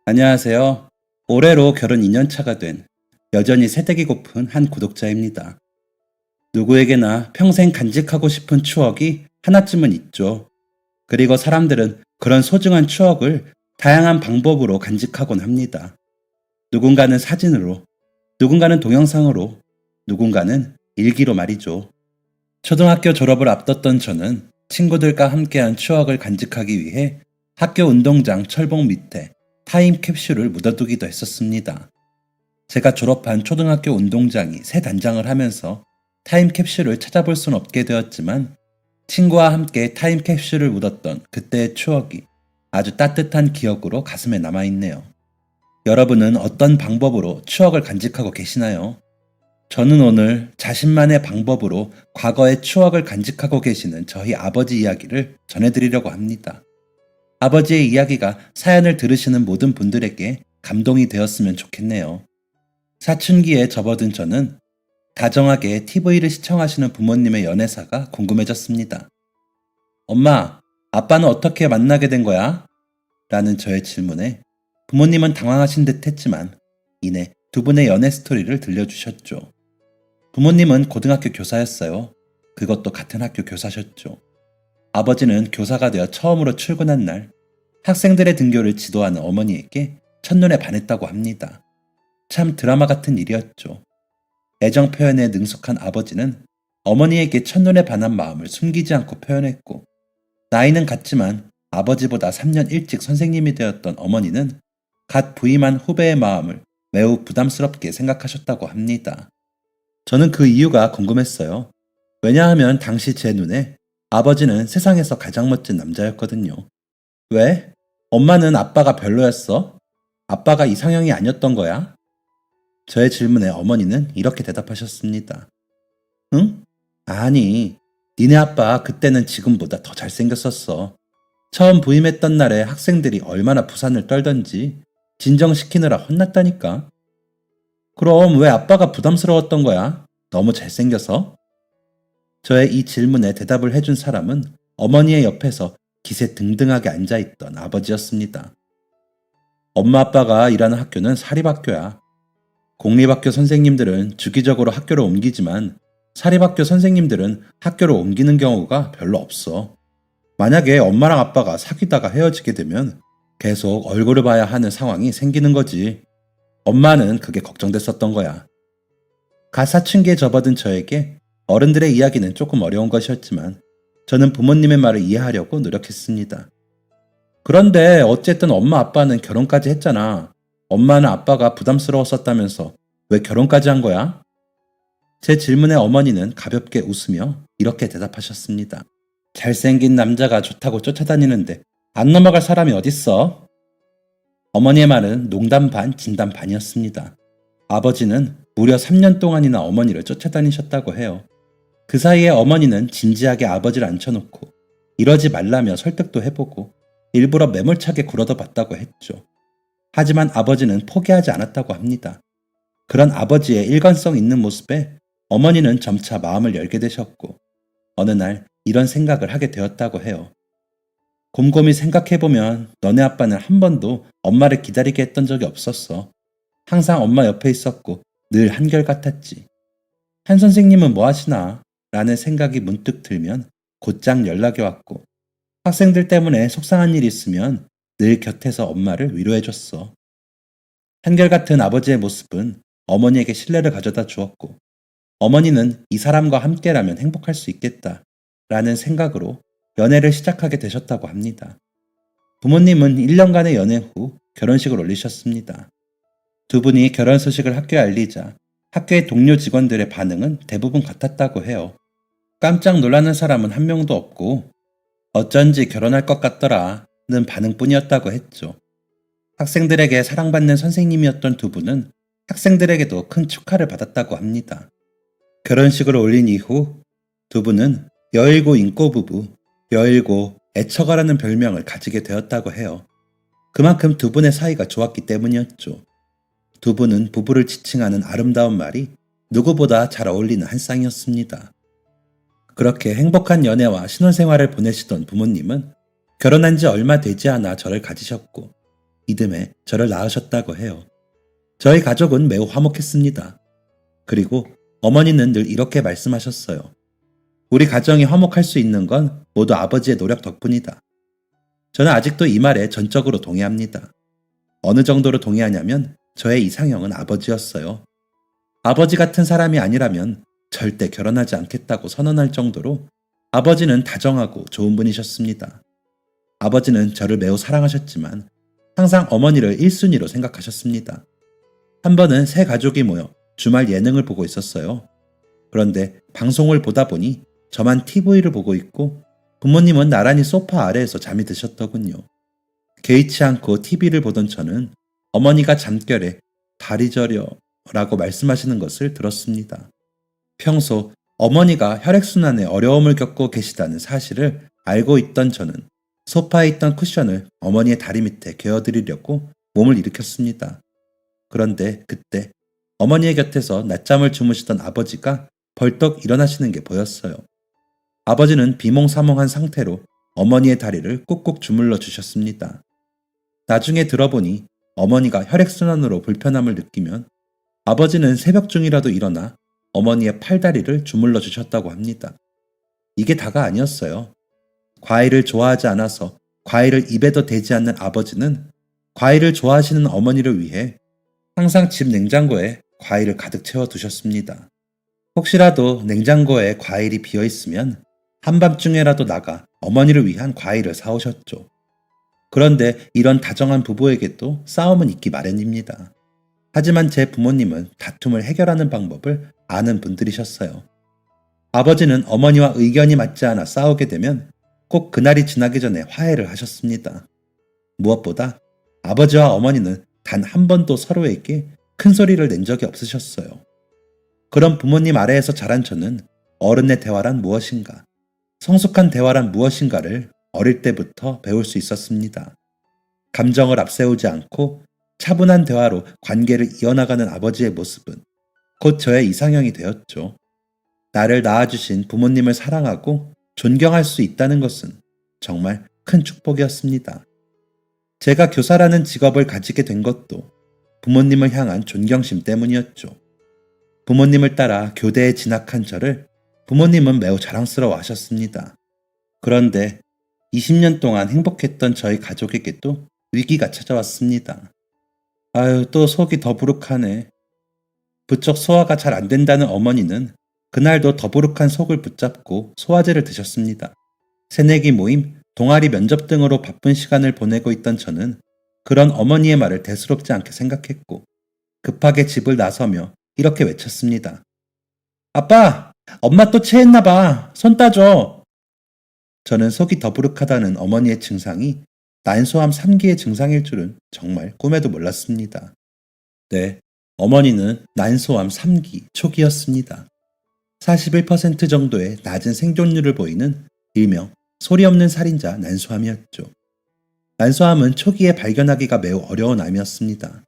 안녕하세요. 올해로 결혼 2년 차가 된 여전히 새댁이 고픈 한 구독자입니다. 누구에게나 평생 간직하고 싶은 추억이 하나쯤은 있죠. 그리고 사람들은 그런 소중한 추억을 다양한 방법으로 간직하곤 합니다. 누군가는 사진으로, 누군가는 동영상으로, 누군가는 일기로 말이죠. 초등학교 졸업을 앞뒀던 저는 친구들과 함께한 추억을 간직하기 위해 학교 운동장 철봉 밑에 타임캡슐을 묻어두기도 했었습니다. 제가 졸업한 초등학교 운동장이 새 단장을 하면서 타임캡슐을 찾아볼 순 없게 되었지만 친구와 함께 타임캡슐을 묻었던 그때의 추억이 아주 따뜻한 기억으로 가슴에 남아있네요. 여러분은 어떤 방법으로 추억을 간직하고 계시나요? 저는 오늘 자신만의 방법으로 과거의 추억을 간직하고 계시는 저희 아버지 이야기를 전해드리려고 합니다. 아버지의 이야기가 사연을 들으시는 모든 분들에게 감동이 되었으면 좋겠네요. 사춘기에 접어든 저는 다정하게 TV를 시청하시는 부모님의 연애사가 궁금해졌습니다. 엄마, 아빠는 어떻게 만나게 된 거야? 라는 저의 질문에 부모님은 당황하신 듯 했지만 이내 두 분의 연애 스토리를 들려주셨죠. 부모님은 고등학교 교사였어요. 그것도 같은 학교 교사셨죠. 아버지는 교사가 되어 처음으로 출근한 날 학생들의 등교를 지도하는 어머니에게 첫눈에 반했다고 합니다. 참 드라마 같은 일이었죠. 애정 표현에 능숙한 아버지는 어머니에게 첫눈에 반한 마음을 숨기지 않고 표현했고, 나이는 같지만 아버지보다 3년 일찍 선생님이 되었던 어머니는 갓 부임한 후배의 마음을 매우 부담스럽게 생각하셨다고 합니다. 저는 그 이유가 궁금했어요. 왜냐하면 당시 제 눈에 아버지는 세상에서 가장 멋진 남자였거든요. 왜? 엄마는 아빠가 별로였어? 아빠가 이상형이 아니었던 거야? 저의 질문에 어머니는 이렇게 대답하셨습니다. 응? 아니, 니네 아빠 그때는 지금보다 더 잘생겼었어. 처음 부임했던 날에 학생들이 얼마나 부산을 떨던지 진정시키느라 혼났다니까. 그럼 왜 아빠가 부담스러웠던 거야? 너무 잘생겨서? 저의 이 질문에 대답을 해준 사람은 어머니의 옆에서 기세 등등하게 앉아있던 아버지였습니다. 엄마 아빠가 일하는 학교는 사립학교야. 공립학교 선생님들은 주기적으로 학교를 옮기지만 사립학교 선생님들은 학교를 옮기는 경우가 별로 없어. 만약에 엄마랑 아빠가 사귀다가 헤어지게 되면 계속 얼굴을 봐야 하는 상황이 생기는 거지. 엄마는 그게 걱정됐었던 거야. 가사춘기에 접어든 저에게 어른들의 이야기는 조금 어려운 것이었지만 저는 부모님의 말을 이해하려고 노력했습니다. 그런데 어쨌든 엄마 아빠는 결혼까지 했잖아. 엄마는 아빠가 부담스러웠었다면서 왜 결혼까지 한 거야? 제 질문에 어머니는 가볍게 웃으며 이렇게 대답하셨습니다. 잘생긴 남자가 좋다고 쫓아다니는데 안 넘어갈 사람이 어딨어? 어머니의 말은 농담 반 진담 반이었습니다. 아버지는 무려 3년 동안이나 어머니를 쫓아다니셨다고 해요. 그 사이에 어머니는 진지하게 아버지를 앉혀놓고 이러지 말라며 설득도 해보고 일부러 매몰차게 굴어도 봤다고 했죠. 하지만 아버지는 포기하지 않았다고 합니다. 그런 아버지의 일관성 있는 모습에 어머니는 점차 마음을 열게 되셨고 어느 날 이런 생각을 하게 되었다고 해요. 곰곰이 생각해보면 너네 아빠는 한 번도 엄마를 기다리게 했던 적이 없었어. 항상 엄마 옆에 있었고 늘 한결같았지. 한 선생님은 뭐 하시나? 라는 생각이 문득 들면 곧장 연락이 왔고 학생들 때문에 속상한 일이 있으면 늘 곁에서 엄마를 위로해줬어. 한결같은 아버지의 모습은 어머니에게 신뢰를 가져다 주었고 어머니는 이 사람과 함께라면 행복할 수 있겠다 라는 생각으로 연애를 시작하게 되셨다고 합니다. 부모님은 1년간의 연애 후 결혼식을 올리셨습니다. 두 분이 결혼 소식을 학교에 알리자 학교의 동료 직원들의 반응은 대부분 같았다고 해요. 깜짝 놀라는 사람은 한 명도 없고 어쩐지 결혼할 것 같더라는 반응뿐이었다고 했죠. 학생들에게 사랑받는 선생님이었던 두 분은 학생들에게도 큰 축하를 받았다고 합니다. 결혼식을 올린 이후 두 분은 여일고 인꼬부부, 여일고 애처가라는 별명을 가지게 되었다고 해요. 그만큼 두 분의 사이가 좋았기 때문이었죠. 두 분은 부부를 지칭하는 아름다운 말이 누구보다 잘 어울리는 한 쌍이었습니다. 그렇게 행복한 연애와 신혼생활을 보내시던 부모님은 결혼한 지 얼마 되지 않아 저를 가지셨고 이듬해 저를 낳으셨다고 해요. 저희 가족은 매우 화목했습니다. 그리고 어머니는 늘 이렇게 말씀하셨어요. 우리 가정이 화목할 수 있는 건 모두 아버지의 노력 덕분이다. 저는 아직도 이 말에 전적으로 동의합니다. 어느 정도로 동의하냐면 저의 이상형은 아버지였어요. 아버지 같은 사람이 아니라면 절대 결혼하지 않겠다고 선언할 정도로 아버지는 다정하고 좋은 분이셨습니다. 아버지는 저를 매우 사랑하셨지만 항상 어머니를 1순위로 생각하셨습니다. 한 번은 새 가족이 모여 주말 예능을 보고 있었어요. 그런데 방송을 보다 보니 저만 TV를 보고 있고 부모님은 나란히 소파 아래에서 잠이 드셨더군요. 개의치 않고 TV를 보던 저는 어머니가 잠결에 다리 저려 라고 말씀하시는 것을 들었습니다. 평소 어머니가 혈액순환에 어려움을 겪고 계시다는 사실을 알고 있던 저는 소파에 있던 쿠션을 어머니의 다리 밑에 개어드리려고 몸을 일으켰습니다. 그런데 그때 어머니의 곁에서 낮잠을 주무시던 아버지가 벌떡 일어나시는 게 보였어요. 아버지는 비몽사몽한 상태로 어머니의 다리를 꾹꾹 주물러 주셨습니다. 나중에 들어보니 어머니가 혈액순환으로 불편함을 느끼면 아버지는 새벽 중이라도 일어나 어머니의 팔다리를 주물러 주셨다고 합니다. 이게 다가 아니었어요. 과일을 좋아하지 않아서 과일을 입에도 대지 않는 아버지는 과일을 좋아하시는 어머니를 위해 항상 집 냉장고에 과일을 가득 채워 두셨습니다. 혹시라도 냉장고에 과일이 비어 있으면 한밤중에라도 나가 어머니를 위한 과일을 사오셨죠. 그런데 이런 다정한 부부에게도 싸움은 있기 마련입니다. 하지만 제 부모님은 다툼을 해결하는 방법을 아는 분들이셨어요. 아버지는 어머니와 의견이 맞지 않아 싸우게 되면 꼭 그날이 지나기 전에 화해를 하셨습니다. 무엇보다 아버지와 어머니는 단 한 번도 서로에게 큰 소리를 낸 적이 없으셨어요. 그런 부모님 아래에서 자란 저는 어른의 대화란 무엇인가, 성숙한 대화란 무엇인가를 어릴 때부터 배울 수 있었습니다. 감정을 앞세우지 않고 차분한 대화로 관계를 이어나가는 아버지의 모습은 곧 저의 이상형이 되었죠. 나를 낳아주신 부모님을 사랑하고 존경할 수 있다는 것은 정말 큰 축복이었습니다. 제가 교사라는 직업을 가지게 된 것도 부모님을 향한 존경심 때문이었죠. 부모님을 따라 교대에 진학한 저를 부모님은 매우 자랑스러워 하셨습니다. 그런데 20년 동안 행복했던 저희 가족에게도 위기가 찾아왔습니다. 아유, 또 속이 더부룩하네. 부쩍 소화가 잘 안 된다는 어머니는 그날도 더부룩한 속을 붙잡고 소화제를 드셨습니다. 새내기 모임, 동아리 면접 등으로 바쁜 시간을 보내고 있던 저는 그런 어머니의 말을 대수롭지 않게 생각했고 급하게 집을 나서며 이렇게 외쳤습니다. 아빠! 엄마 또 체했나 봐. 손 따줘. 저는 속이 더부룩하다는 어머니의 증상이 난소암 3기의 증상일 줄은 정말 꿈에도 몰랐습니다. 네, 어머니는 난소암 3기 초기였습니다. 41% 정도의 낮은 생존율을 보이는 일명 소리 없는 살인자 난소암이었죠. 난소암은 초기에 발견하기가 매우 어려운 암이었습니다.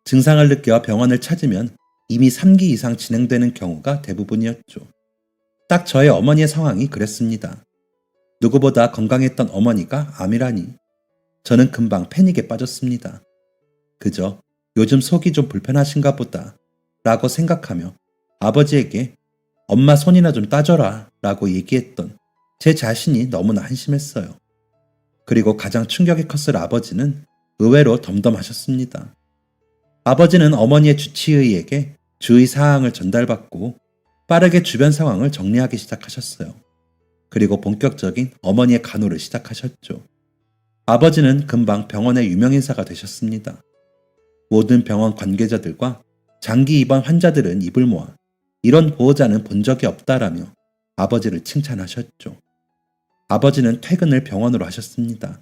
증상을 느껴 병원을 찾으면 이미 3기 이상 진행되는 경우가 대부분이었죠. 딱 저의 어머니의 상황이 그랬습니다. 누구보다 건강했던 어머니가 암이라니. 저는 금방 패닉에 빠졌습니다. 그저 요즘 속이 좀 불편하신가 보다 라고 생각하며 아버지에게 엄마 손이나 좀 따줘라 라고 얘기했던 제 자신이 너무나 한심했어요. 그리고 가장 충격이 컸을 아버지는 의외로 덤덤하셨습니다. 아버지는 어머니의 주치의에게 주의 사항을 전달받고 빠르게 주변 상황을 정리하기 시작하셨어요. 그리고 본격적인 어머니의 간호를 시작하셨죠. 아버지는 금방 병원의 유명인사가 되셨습니다. 모든 병원 관계자들과 장기 입원 환자들은 입을 모아 이런 보호자는 본 적이 없다라며 아버지를 칭찬하셨죠. 아버지는 퇴근을 병원으로 하셨습니다.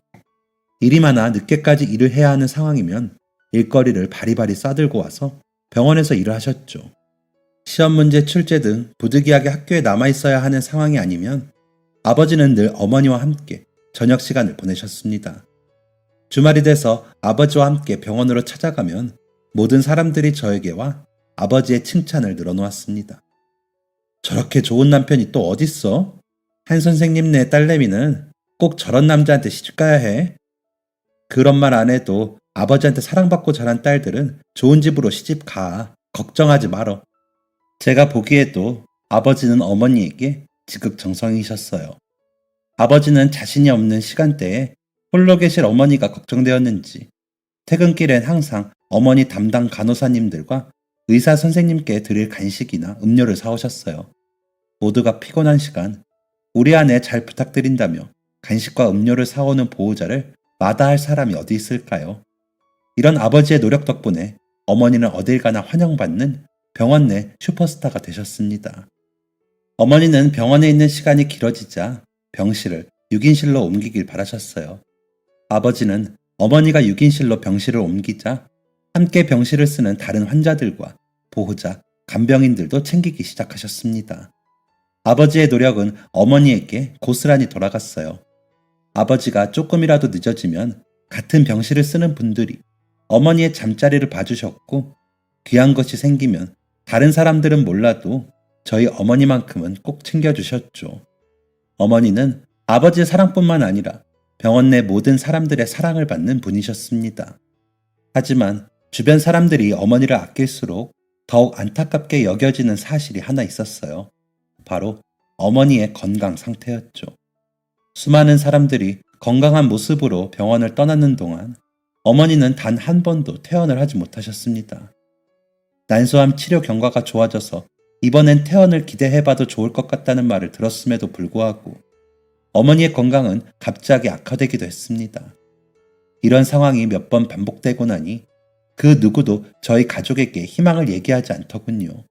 일이 많아 늦게까지 일을 해야 하는 상황이면 일거리를 바리바리 싸들고 와서 병원에서 일을 하셨죠. 시험 문제 출제 등 부득이하게 학교에 남아 있어야 하는 상황이 아니면 아버지는 늘 어머니와 함께 저녁 시간을 보내셨습니다. 주말이 돼서 아버지와 함께 병원으로 찾아가면 모든 사람들이 저에게 와 아버지의 칭찬을 늘어놓았습니다. 저렇게 좋은 남편이 또 어딨어? 한 선생님네 딸내미는 꼭 저런 남자한테 시집가야 해. 그런 말 안 해도 아버지한테 사랑받고 자란 딸들은 좋은 집으로 시집 가. 걱정하지 말어. 제가 보기에도 아버지는 어머니에게 지극정성이셨어요. 아버지는 자신이 없는 시간대에 홀로 계실 어머니가 걱정되었는지 퇴근길엔 항상 어머니 담당 간호사님들과 의사 선생님께 드릴 간식이나 음료를 사오셨어요. 모두가 피곤한 시간, 우리 아내 잘 부탁드린다며 간식과 음료를 사오는 보호자를 마다할 사람이 어디 있을까요? 이런 아버지의 노력 덕분에 어머니는 어딜 가나 환영받는 병원 내 슈퍼스타가 되셨습니다. 어머니는 병원에 있는 시간이 길어지자 병실을 6인실로 옮기길 바라셨어요. 아버지는 어머니가 6인실로 병실을 옮기자 함께 병실을 쓰는 다른 환자들과 보호자, 간병인들도 챙기기 시작하셨습니다. 아버지의 노력은 어머니에게 고스란히 돌아갔어요. 아버지가 조금이라도 늦어지면 같은 병실을 쓰는 분들이 어머니의 잠자리를 봐주셨고, 귀한 것이 생기면 다른 사람들은 몰라도 저희 어머니만큼은 꼭 챙겨주셨죠. 어머니는 아버지의 사랑뿐만 아니라 병원 내 모든 사람들의 사랑을 받는 분이셨습니다. 하지만 주변 사람들이 어머니를 아낄수록 더욱 안타깝게 여겨지는 사실이 하나 있었어요. 바로 어머니의 건강 상태였죠. 수많은 사람들이 건강한 모습으로 병원을 떠나는 동안 어머니는 단 한 번도 퇴원을 하지 못하셨습니다. 난소암 치료 경과가 좋아져서 이번엔 퇴원을 기대해봐도 좋을 것 같다는 말을 들었음에도 불구하고 어머니의 건강은 갑자기 악화되기도 했습니다. 이런 상황이 몇 번 반복되고 나니 그 누구도 저희 가족에게 희망을 얘기하지 않더군요.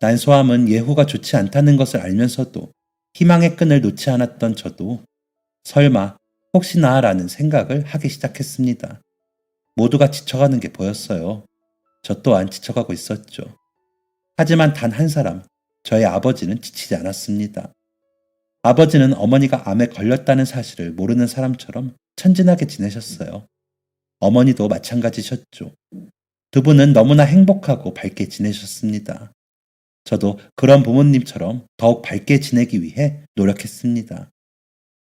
난소암은 예후가 좋지 않다는 것을 알면서도 희망의 끈을 놓지 않았던 저도 설마 혹시나 라는 생각을 하기 시작했습니다. 모두가 지쳐가는 게 보였어요. 저 또한 지쳐가고 있었죠. 하지만 단 한 사람, 저의 아버지는 지치지 않았습니다. 아버지는 어머니가 암에 걸렸다는 사실을 모르는 사람처럼 천진하게 지내셨어요. 어머니도 마찬가지셨죠. 두 분은 너무나 행복하고 밝게 지내셨습니다. 저도 그런 부모님처럼 더욱 밝게 지내기 위해 노력했습니다.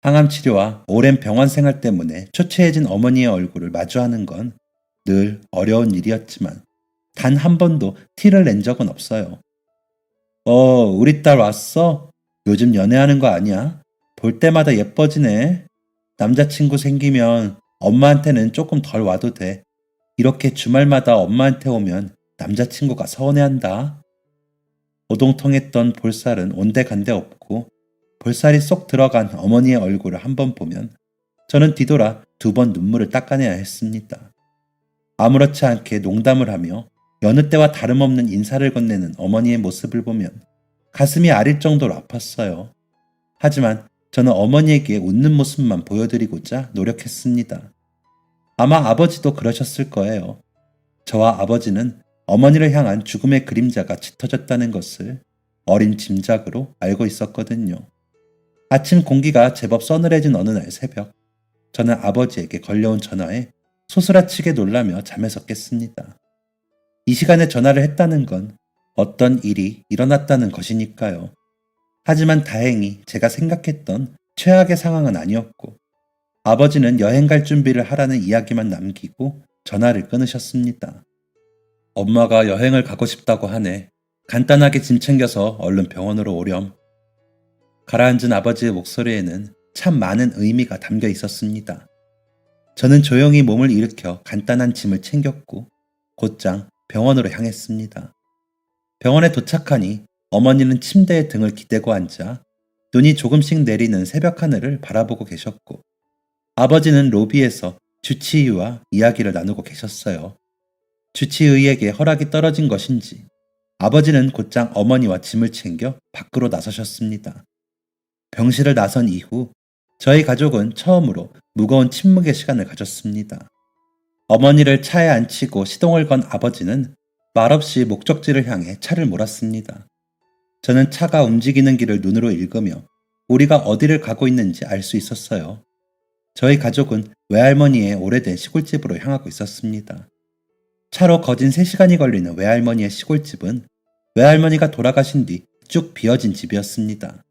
항암 치료와 오랜 병원 생활 때문에 초췌해진 어머니의 얼굴을 마주하는 건 늘 어려운 일이었지만 단 한 번도 티를 낸 적은 없어요. 우리 딸 왔어? 요즘 연애하는 거 아니야? 볼 때마다 예뻐지네. 남자친구 생기면 엄마한테는 조금 덜 와도 돼. 이렇게 주말마다 엄마한테 오면 남자친구가 서운해한다. 오동통했던 볼살은 온데간데 없고 볼살이 쏙 들어간 어머니의 얼굴을 한 번 보면 저는 뒤돌아 2번 눈물을 닦아내야 했습니다. 아무렇지 않게 농담을 하며 여느 때와 다름없는 인사를 건네는 어머니의 모습을 보면 가슴이 아릴 정도로 아팠어요. 하지만 저는 어머니에게 웃는 모습만 보여드리고자 노력했습니다. 아마 아버지도 그러셨을 거예요. 저와 아버지는 어머니를 향한 죽음의 그림자가 짙어졌다는 것을 어린 짐작으로 알고 있었거든요. 아침 공기가 제법 서늘해진 어느 날 새벽, 저는 아버지에게 걸려온 전화에 소스라치게 놀라며 잠에서 깼습니다. 이 시간에 전화를 했다는 건 어떤 일이 일어났다는 것이니까요. 하지만 다행히 제가 생각했던 최악의 상황은 아니었고 아버지는 여행 갈 준비를 하라는 이야기만 남기고 전화를 끊으셨습니다. 엄마가 여행을 가고 싶다고 하네. 간단하게 짐 챙겨서 얼른 병원으로 오렴. 가라앉은 아버지의 목소리에는 참 많은 의미가 담겨 있었습니다. 저는 조용히 몸을 일으켜 간단한 짐을 챙겼고 곧장 병원으로 향했습니다. 병원에 도착하니 어머니는 침대에 등을 기대고 앉아 눈이 조금씩 내리는 새벽 하늘을 바라보고 계셨고 아버지는 로비에서 주치의와 이야기를 나누고 계셨어요. 주치의에게 허락이 떨어진 것인지 아버지는 곧장 어머니와 짐을 챙겨 밖으로 나서셨습니다. 병실을 나선 이후 저희 가족은 처음으로 무거운 침묵의 시간을 가졌습니다. 어머니를 차에 앉히고 시동을 건 아버지는 말없이 목적지를 향해 차를 몰았습니다. 저는 차가 움직이는 길을 눈으로 읽으며 우리가 어디를 가고 있는지 알 수 있었어요. 저희 가족은 외할머니의 오래된 시골집으로 향하고 있었습니다. 차로 거진 3시간이 걸리는 외할머니의 시골집은 외할머니가 돌아가신 뒤 쭉 비어진 집이었습니다.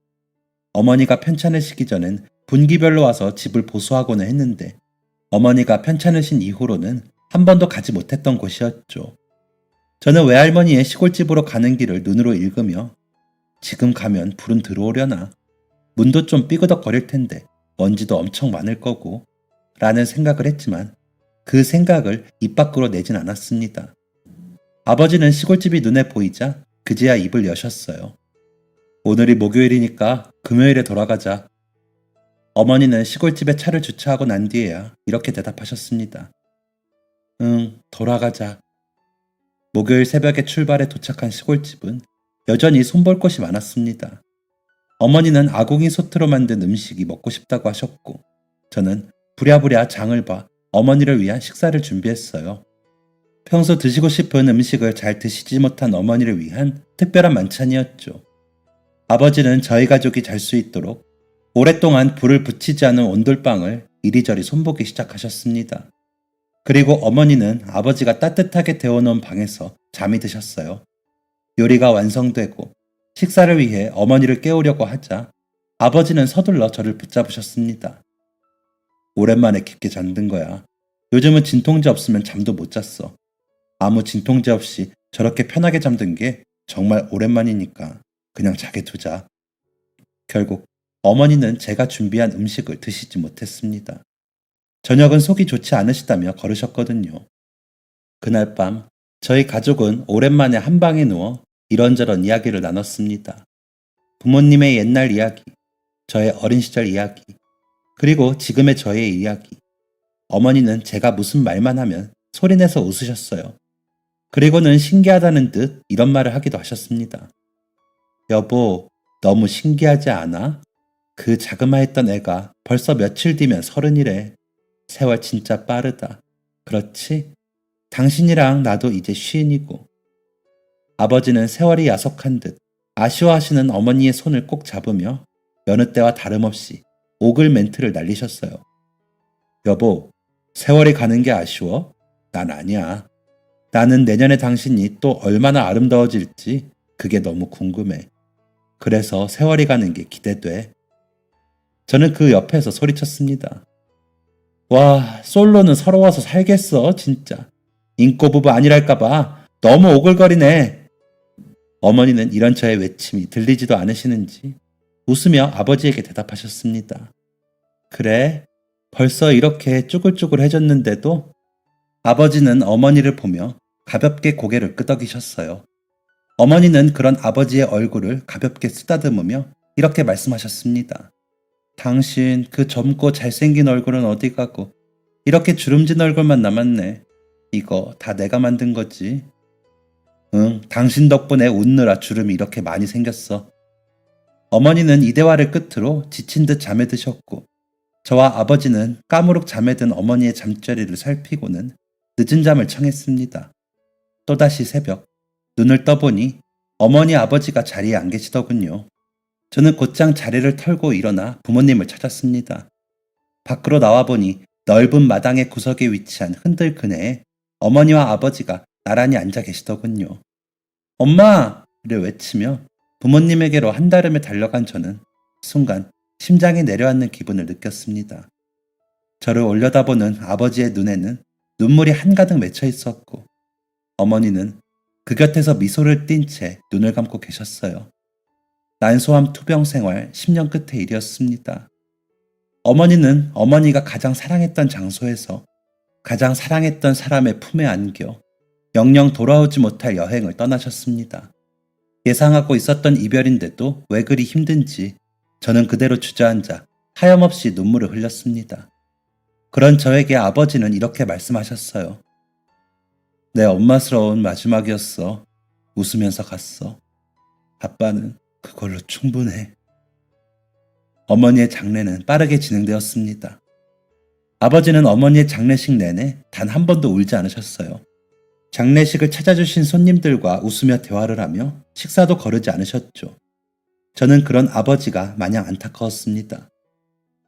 어머니가 편찮으시기 전엔 분기별로 와서 집을 보수하고는 했는데 어머니가 편찮으신 이후로는 한 번도 가지 못했던 곳이었죠. 저는 외할머니의 시골집으로 가는 길을 눈으로 읽으며 지금 가면 불은 들어오려나? 문도 좀 삐그덕거릴 텐데 먼지도 엄청 많을 거고 라는 생각을 했지만 그 생각을 입 밖으로 내진 않았습니다. 아버지는 시골집이 눈에 보이자 그제야 입을 여셨어요. 오늘이 목요일이니까 금요일에 돌아가자. 어머니는 시골집에 차를 주차하고 난 뒤에야 이렇게 대답하셨습니다. 응, 돌아가자. 목요일 새벽에 출발해 도착한 시골집은 여전히 손볼 곳이 많았습니다. 어머니는 아궁이 소트로 만든 음식이 먹고 싶다고 하셨고 저는 부랴부랴 장을 봐 어머니를 위한 식사를 준비했어요. 평소 드시고 싶은 음식을 잘 드시지 못한 어머니를 위한 특별한 만찬이었죠. 아버지는 저희 가족이 잘 수 있도록 오랫동안 불을 붙이지 않은 온돌방을 이리저리 손보기 시작하셨습니다. 그리고 어머니는 아버지가 따뜻하게 데워놓은 방에서 잠이 드셨어요. 요리가 완성되고 식사를 위해 어머니를 깨우려고 하자 아버지는 서둘러 저를 붙잡으셨습니다. 오랜만에 깊게 잠든 거야. 요즘은 진통제 없으면 잠도 못 잤어. 아무 진통제 없이 저렇게 편하게 잠든 게 정말 오랜만이니까 그냥 자게 두자. 결국 어머니는 제가 준비한 음식을 드시지 못했습니다. 저녁은 속이 좋지 않으시다며 걸으셨거든요. 그날 밤 저희 가족은 오랜만에 한 방에 누워 이런저런 이야기를 나눴습니다. 부모님의 옛날 이야기, 저의 어린 시절 이야기, 그리고 지금의 저의 이야기. 어머니는 제가 무슨 말만 하면 소리내서 웃으셨어요. 그리고는 신기하다는 듯 이런 말을 하기도 하셨습니다. 여보, 너무 신기하지 않아? 그 자그마했던 애가 벌써 며칠 뒤면 30이래. 세월 진짜 빠르다. 그렇지? 당신이랑 나도 이제 50이고. 아버지는 세월이 야속한 듯 아쉬워하시는 어머니의 손을 꼭 잡으며 여느 때와 다름없이 오글 멘트를 날리셨어요. 여보, 세월이 가는 게 아쉬워? 난 아니야. 나는 내년에 당신이 또 얼마나 아름다워질지 그게 너무 궁금해. 그래서 세월이 가는 게 기대돼. 저는 그 옆에서 소리쳤습니다. 와, 솔로는 서러워서 살겠어, 진짜. 인꼬부부 아니랄까봐 너무 오글거리네. 어머니는 이런 저의 외침이 들리지도 않으시는지 웃으며 아버지에게 대답하셨습니다. 그래, 벌써 이렇게 쭈글쭈글해졌는데도. 아버지는 어머니를 보며 가볍게 고개를 끄덕이셨어요. 어머니는 그런 아버지의 얼굴을 가볍게 쓰다듬으며 이렇게 말씀하셨습니다. 당신 그 젊고 잘생긴 얼굴은 어디 가고 이렇게 주름진 얼굴만 남았네. 이거 다 내가 만든 거지. 응, 당신 덕분에 웃느라 주름이 이렇게 많이 생겼어. 어머니는 이 대화를 끝으로 지친 듯 잠에 드셨고 저와 아버지는 까무룩 잠에 든 어머니의 잠자리를 살피고는 늦은 잠을 청했습니다. 또다시 새벽, 눈을 떠보니 어머니 아버지가 자리에 안 계시더군요. 저는 곧장 자리를 털고 일어나 부모님을 찾았습니다. 밖으로 나와보니 넓은 마당의 구석에 위치한 흔들 그네에 어머니와 아버지가 나란히 앉아 계시더군요. 엄마를 외치며 부모님에게로 한달음에 달려간 저는 순간 심장이 내려앉는 기분을 느꼈습니다. 저를 올려다보는 아버지의 눈에는 눈물이 한가득 맺혀 있었고 어머니는 그 곁에서 미소를 띤 채 눈을 감고 계셨어요. 난소암 투병 생활 10년 끝의 일이었습니다. 어머니는 어머니가 가장 사랑했던 장소에서 가장 사랑했던 사람의 품에 안겨 영영 돌아오지 못할 여행을 떠나셨습니다. 예상하고 있었던 이별인데도 왜 그리 힘든지 저는 그대로 주저앉아 하염없이 눈물을 흘렸습니다. 그런 저에게 아버지는 이렇게 말씀하셨어요. 내 엄마스러운 마지막이었어. 웃으면서 갔어. 아빠는 그걸로 충분해. 어머니의 장례는 빠르게 진행되었습니다. 아버지는 어머니의 장례식 내내 단 한 번도 울지 않으셨어요. 장례식을 찾아주신 손님들과 웃으며 대화를 하며 식사도 거르지 않으셨죠. 저는 그런 아버지가 마냥 안타까웠습니다.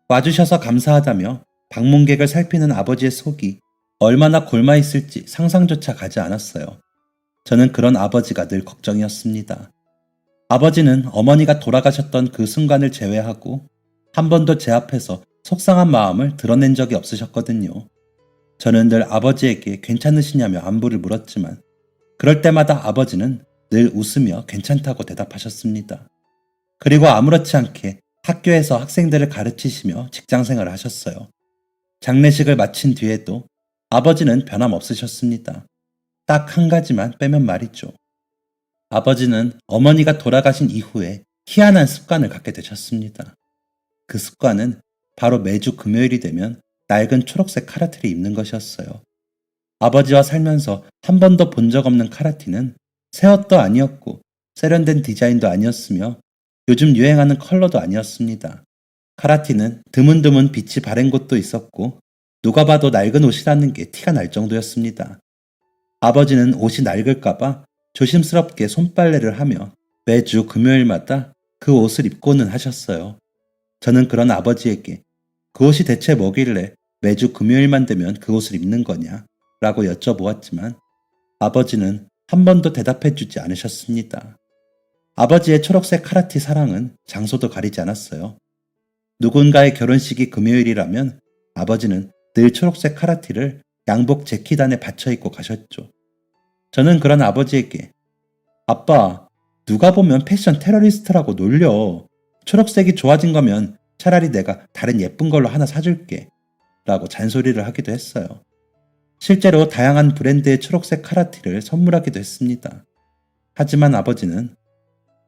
와주셔서 감사하다며 방문객을 살피는 아버지의 속이 얼마나 골마 있을지 상상조차 가지 않았어요. 저는 그런 아버지가 늘 걱정이었습니다. 아버지는 어머니가 돌아가셨던 그 순간을 제외하고 한 번도 제 앞에서 속상한 마음을 드러낸 적이 없으셨거든요. 저는 늘 아버지에게 괜찮으시냐며 안부를 물었지만 그럴 때마다 아버지는 늘 웃으며 괜찮다고 대답하셨습니다. 그리고 아무렇지 않게 학교에서 학생들을 가르치시며 직장생활을 하셨어요. 장례식을 마친 뒤에도 아버지는 변함없으셨습니다. 딱 한 가지만 빼면 말이죠. 아버지는 어머니가 돌아가신 이후에 희한한 습관을 갖게 되셨습니다. 그 습관은 바로 매주 금요일이 되면 낡은 초록색 카라티를 입는 것이었어요. 아버지와 살면서 한 번도 본 적 없는 카라티는 새 옷도 아니었고 세련된 디자인도 아니었으며 요즘 유행하는 컬러도 아니었습니다. 카라티는 드문드문 빛이 바랜 곳도 있었고 누가 봐도 낡은 옷이라는 게 티가 날 정도였습니다. 아버지는 옷이 낡을까봐 조심스럽게 손빨래를 하며 매주 금요일마다 그 옷을 입고는 하셨어요. 저는 그런 아버지에게 그 옷이 대체 뭐길래 매주 금요일만 되면 그 옷을 입는 거냐? 라고 여쭤보았지만 아버지는 한 번도 대답해 주지 않으셨습니다. 아버지의 초록색 카라티 사랑은 장소도 가리지 않았어요. 누군가의 결혼식이 금요일이라면 아버지는 늘 초록색 카라티를 양복 재킷 안에 받쳐 입고 가셨죠. 저는 그런 아버지에게 아빠, 누가 보면 패션 테러리스트라고 놀려. 초록색이 좋아진 거면 차라리 내가 다른 예쁜 걸로 하나 사줄게. 라고 잔소리를 하기도 했어요. 실제로 다양한 브랜드의 초록색 카라티를 선물하기도 했습니다. 하지만 아버지는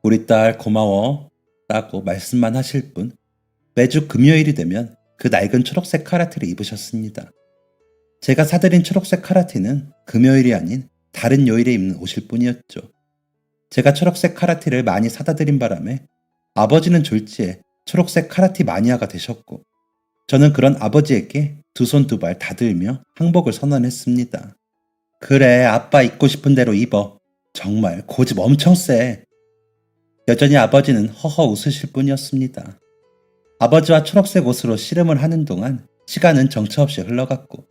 우리 딸 고마워 라고 말씀만 하실 뿐 매주 금요일이 되면 그 낡은 초록색 카라티를 입으셨습니다. 제가 사드린 초록색 카라티는 금요일이 아닌 다른 요일에 입는 옷일 뿐이었죠. 제가 초록색 카라티를 많이 사다 드린 바람에 아버지는 졸지에 초록색 카라티 마니아가 되셨고 저는 그런 아버지에게 두 손 두 발 다 들며 항복을 선언했습니다. 그래, 아빠 입고 싶은 대로 입어. 정말 고집 엄청 세. 여전히 아버지는 허허 웃으실 뿐이었습니다. 아버지와 초록색 옷으로 씨름을 하는 동안 시간은 정처없이 흘러갔고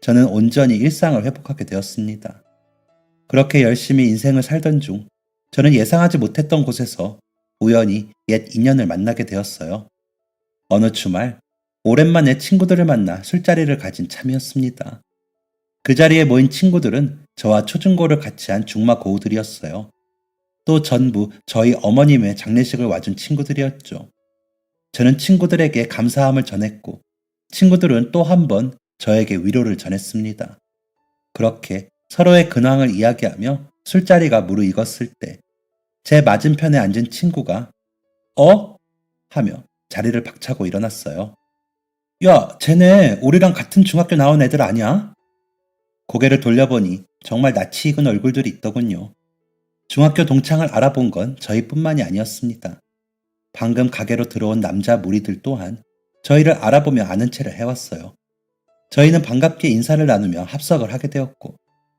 저는 온전히 일상을 회복하게 되었습니다. 그렇게 열심히 인생을 살던 중 저는 예상하지 못했던 곳에서 우연히 옛 인연을 만나게 되었어요. 어느 주말 오랜만에 친구들을 만나 술자리를 가진 참이었습니다. 그 자리에 모인 친구들은 저와 초중고를 같이 한 중마 고우들이었어요. 또 전부 저희 어머님의 장례식을 와준 친구들이었죠. 저는 친구들에게 감사함을 전했고 친구들은 또 한 번 저에게 위로를 전했습니다. 그렇게 서로의 근황을 이야기하며 술자리가 무르익었을 때 제 맞은편에 앉은 친구가 어? 하며 자리를 박차고 일어났어요. 야, 쟤네 우리랑 같은 중학교 나온 애들 아니야? 고개를 돌려보니 정말 낯이 익은 얼굴들이 있더군요. 중학교 동창을 알아본 건 저희뿐만이 아니었습니다. 방금 가게로 들어온 남자 무리들 또한 저희를 알아보며 아는 체를 해왔어요. 저희는 반갑게 인사를 나누며 합석을 하게 되었고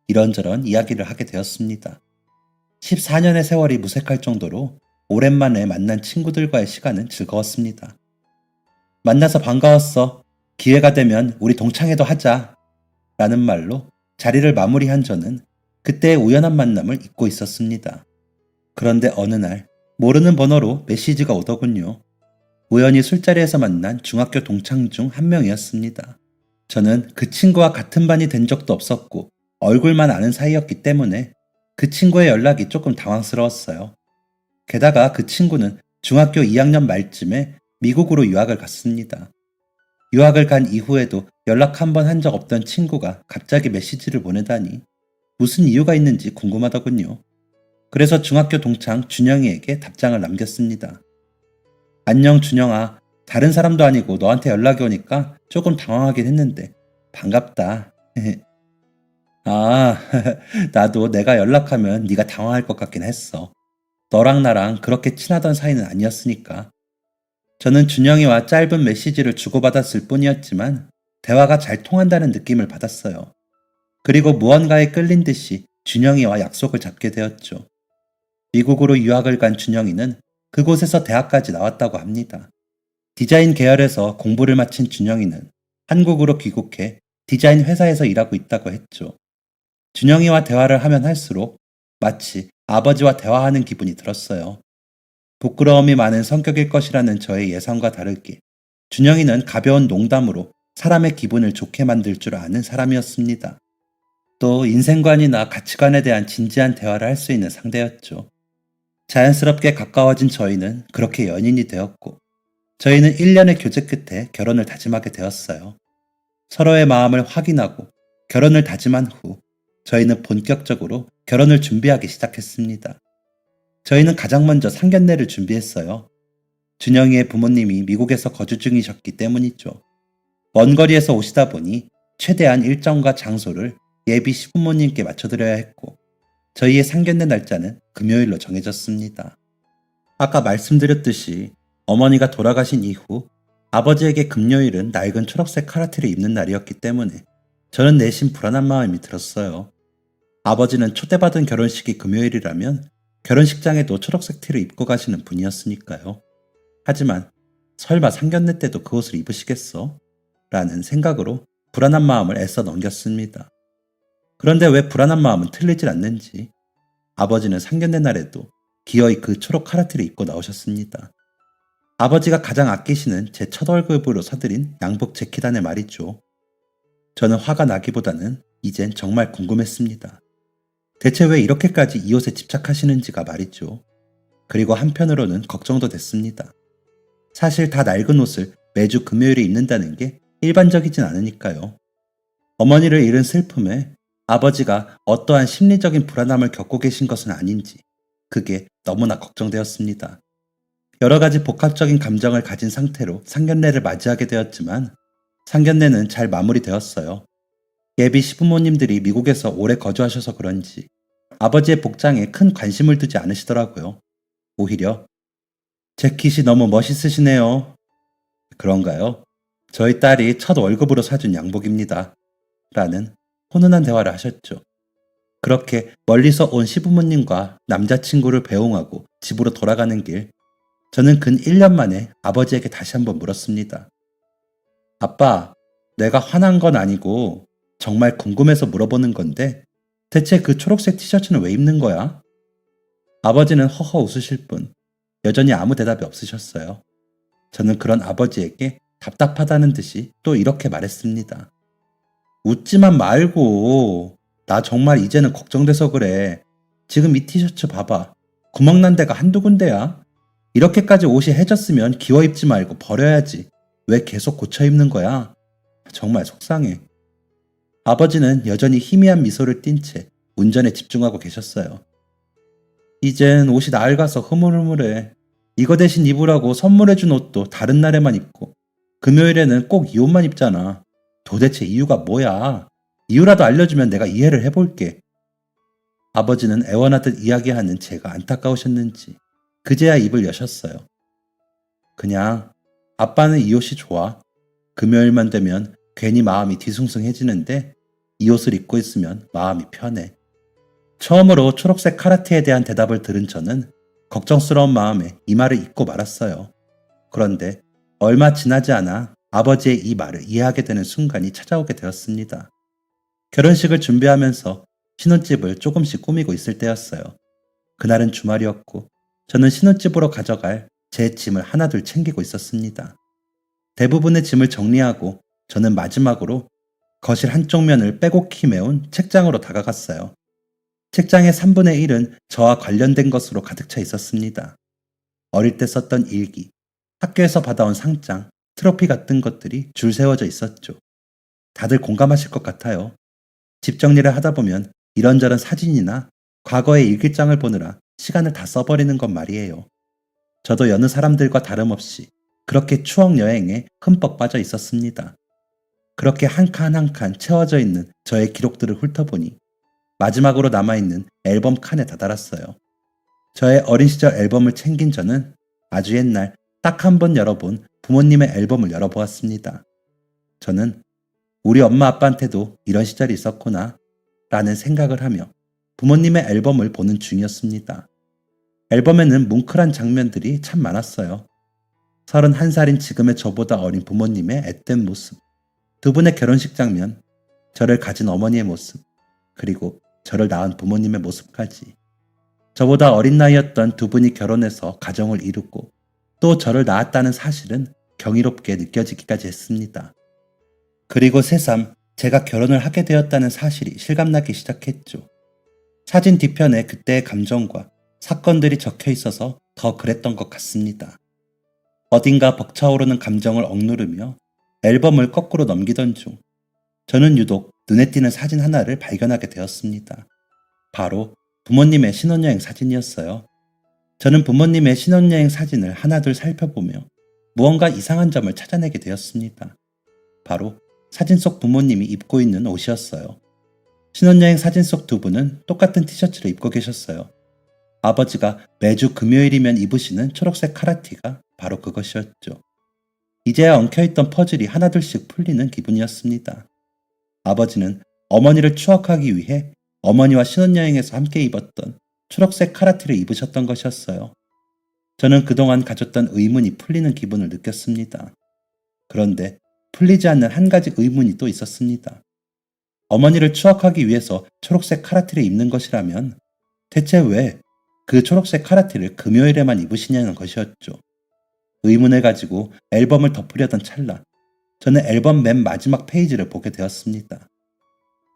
이런저런 이야기를 하게 되었습니다. 14년의 세월이 무색할 정도로 오랜만에 만난 친구들과의 시간은 즐거웠습니다. 만나서 반가웠어. 기회가 되면 우리 동창회도 하자. 라는 말로 자리를 마무리한 저는 그때의 우연한 만남을 잊고 있었습니다. 그런데 어느 날 모르는 번호로 메시지가 오더군요. 우연히 술자리에서 만난 중학교 동창 중 한 명이었습니다. 저는 그 친구와 같은 반이 된 적도 없었고 얼굴만 아는 사이였기 때문에 그 친구의 연락이 조금 당황스러웠어요. 게다가 그 친구는 중학교 2학년 말쯤에 미국으로 유학을 갔습니다. 유학을 간 이후에도 연락 한 번 한 적 없던 친구가 갑자기 메시지를 보내다니 무슨 이유가 있는지 궁금하더군요. 그래서 중학교 동창 준영이에게 답장을 남겼습니다. 안녕 준영아, 다른 사람도 아니고 너한테 연락이 오니까 조금 당황하긴 했는데 반갑다. 아, 나도 내가 연락하면 네가 당황할 것 같긴 했어. 너랑 나랑 그렇게 친하던 사이는 아니었으니까. 저는 준영이와 짧은 메시지를 주고받았을 뿐이었지만 대화가 잘 통한다는 느낌을 받았어요. 그리고 무언가에 끌린 듯이 준영이와 약속을 잡게 되었죠. 미국으로 유학을 간 준영이는 그곳에서 대학까지 나왔다고 합니다. 디자인 계열에서 공부를 마친 준영이는 한국으로 귀국해 디자인 회사에서 일하고 있다고 했죠. 준영이와 대화를 하면 할수록 마치 아버지와 대화하는 기분이 들었어요. 부끄러움이 많은 성격일 것이라는 저의 예상과 다르게 준영이는 가벼운 농담으로 사람의 기분을 좋게 만들 줄 아는 사람이었습니다. 또 인생관이나 가치관에 대한 진지한 대화를 할 수 있는 상대였죠. 자연스럽게 가까워진 저희는 그렇게 연인이 되었고, 저희는 1년의 교제 끝에 결혼을 다짐하게 되었어요. 서로의 마음을 확인하고 결혼을 다짐한 후 저희는 본격적으로 결혼을 준비하기 시작했습니다. 저희는 가장 먼저 상견례를 준비했어요. 준영이의 부모님이 미국에서 거주 중이셨기 때문이죠. 먼 거리에서 오시다 보니 최대한 일정과 장소를 예비 시부모님께 맞춰드려야 했고, 저희의 상견례 날짜는 금요일로 정해졌습니다. 아까 말씀드렸듯이 어머니가 돌아가신 이후 아버지에게 금요일은 낡은 초록색 카라티를 입는 날이었기 때문에 저는 내심 불안한 마음이 들었어요. 아버지는 초대받은 결혼식이 금요일이라면 결혼식장에도 초록색 티를 입고 가시는 분이었으니까요. 하지만 설마 상견례 때도 그 옷을 입으시겠어? 라는 생각으로 불안한 마음을 애써 넘겼습니다. 그런데 왜 불안한 마음은 틀리질 않는지 아버지는 상견례 날에도 기어이 그 초록 카라티를 입고 나오셨습니다. 아버지가 가장 아끼시는 제 첫 월급으로 사들인 양복 재킷 안에 말이죠. 저는 화가 나기보다는 이젠 정말 궁금했습니다. 대체 왜 이렇게까지 이 옷에 집착하시는지가 말이죠. 그리고 한편으로는 걱정도 됐습니다. 사실 다 낡은 옷을 매주 금요일에 입는다는 게 일반적이진 않으니까요. 어머니를 잃은 슬픔에 아버지가 어떠한 심리적인 불안함을 겪고 계신 것은 아닌지 그게 너무나 걱정되었습니다. 여러 가지 복합적인 감정을 가진 상태로 상견례를 맞이하게 되었지만 상견례는 잘 마무리되었어요. 예비 시부모님들이 미국에서 오래 거주하셔서 그런지 아버지의 복장에 큰 관심을 두지 않으시더라고요. 오히려 재킷이 너무 멋있으시네요. 그런가요? 저희 딸이 첫 월급으로 사준 양복입니다. 라는 훈훈한 대화를 하셨죠. 그렇게 멀리서 온 시부모님과 남자친구를 배웅하고 집으로 돌아가는 길, 저는 근 1년 만에 아버지에게 다시 한번 물었습니다. 아빠, 내가 화난 건 아니고 정말 궁금해서 물어보는 건데 대체 그 초록색 티셔츠는 왜 입는 거야? 아버지는 허허 웃으실 뿐 여전히 아무 대답이 없으셨어요. 저는 그런 아버지에게 답답하다는 듯이 또 이렇게 말했습니다. 웃지만 말고, 나 정말 이제는 걱정돼서 그래. 지금 이 티셔츠 봐봐. 구멍난 데가 한두 군데야. 이렇게까지 옷이 해졌으면 기워 입지 말고 버려야지. 왜 계속 고쳐 입는 거야? 정말 속상해. 아버지는 여전히 희미한 미소를 띤 채 운전에 집중하고 계셨어요. 이젠 옷이 낡아서 흐물흐물해. 이거 대신 입으라고 선물해준 옷도 다른 날에만 입고 금요일에는 꼭 이 옷만 입잖아. 도대체 이유가 뭐야? 이유라도 알려주면 내가 이해를 해볼게. 아버지는 애원하듯 이야기하는 제가 안타까우셨는지 그제야 입을 여셨어요. 그냥 아빠는 이 옷이 좋아. 금요일만 되면 괜히 마음이 뒤숭숭해지는데 이 옷을 입고 있으면 마음이 편해. 처음으로 초록색 카라티에 대한 대답을 들은 저는 걱정스러운 마음에 이 말을 잊고 말았어요. 그런데 얼마 지나지 않아 아버지의 이 말을 이해하게 되는 순간이 찾아오게 되었습니다. 결혼식을 준비하면서 신혼집을 조금씩 꾸미고 있을 때였어요. 그날은 주말이었고 저는 신혼집으로 가져갈 제 짐을 하나둘 챙기고 있었습니다. 대부분의 짐을 정리하고 저는 마지막으로 거실 한쪽 면을 빼곡히 메운 책장으로 다가갔어요. 책장의 3분의 1은 저와 관련된 것으로 가득 차 있었습니다. 어릴 때 썼던 일기, 학교에서 받아온 상장, 트로피 같은 것들이 줄 세워져 있었죠. 다들 공감하실 것 같아요. 집 정리를 하다 보면 이런저런 사진이나 과거의 일기장을 보느라 시간을 다 써버리는 것 말이에요. 저도 여느 사람들과 다름없이 그렇게 추억 여행에 흠뻑 빠져 있었습니다. 그렇게 한 칸 한 칸 채워져 있는 저의 기록들을 훑어보니 마지막으로 남아있는 앨범 칸에 다다랐어요. 저의 어린 시절 앨범을 챙긴 저는 아주 옛날 딱 한 번 열어본 부모님의 앨범을 열어보았습니다. 저는 우리 엄마 아빠한테도 이런 시절이 있었구나 라는 생각을 하며 부모님의 앨범을 보는 중이었습니다. 앨범에는 뭉클한 장면들이 참 많았어요. 31살인 지금의 저보다 어린 부모님의 앳된 모습, 두 분의 결혼식 장면, 저를 가진 어머니의 모습, 그리고 저를 낳은 부모님의 모습까지. 저보다 어린 나이였던 두 분이 결혼해서 가정을 이루고 또 저를 낳았다는 사실은 경이롭게 느껴지기까지 했습니다. 그리고 새삼 제가 결혼을 하게 되었다는 사실이 실감나기 시작했죠. 사진 뒤편에 그때의 감정과 사건들이 적혀 있어서 더 그랬던 것 같습니다. 어딘가 벅차오르는 감정을 억누르며 앨범을 거꾸로 넘기던 중 저는 유독 눈에 띄는 사진 하나를 발견하게 되었습니다. 바로 부모님의 신혼여행 사진이었어요. 저는 부모님의 신혼여행 사진을 하나둘 살펴보며 무언가 이상한 점을 찾아내게 되었습니다. 바로 사진 속 부모님이 입고 있는 옷이었어요. 신혼여행 사진 속 두 분은 똑같은 티셔츠를 입고 계셨어요. 아버지가 매주 금요일이면 입으시는 초록색 카라티가 바로 그것이었죠. 이제야 엉켜있던 퍼즐이 하나둘씩 풀리는 기분이었습니다. 아버지는 어머니를 추억하기 위해 어머니와 신혼여행에서 함께 입었던 초록색 카라티를 입으셨던 것이었어요. 저는 그동안 가졌던 의문이 풀리는 기분을 느꼈습니다. 그런데 풀리지 않는 한 가지 의문이 또 있었습니다. 어머니를 추억하기 위해서 초록색 카라티를 입는 것이라면 대체 왜 그 초록색 카라티를 금요일에만 입으시냐는 것이었죠. 의문을 가지고 앨범을 덮으려던 찰나 저는 앨범 맨 마지막 페이지를 보게 되었습니다.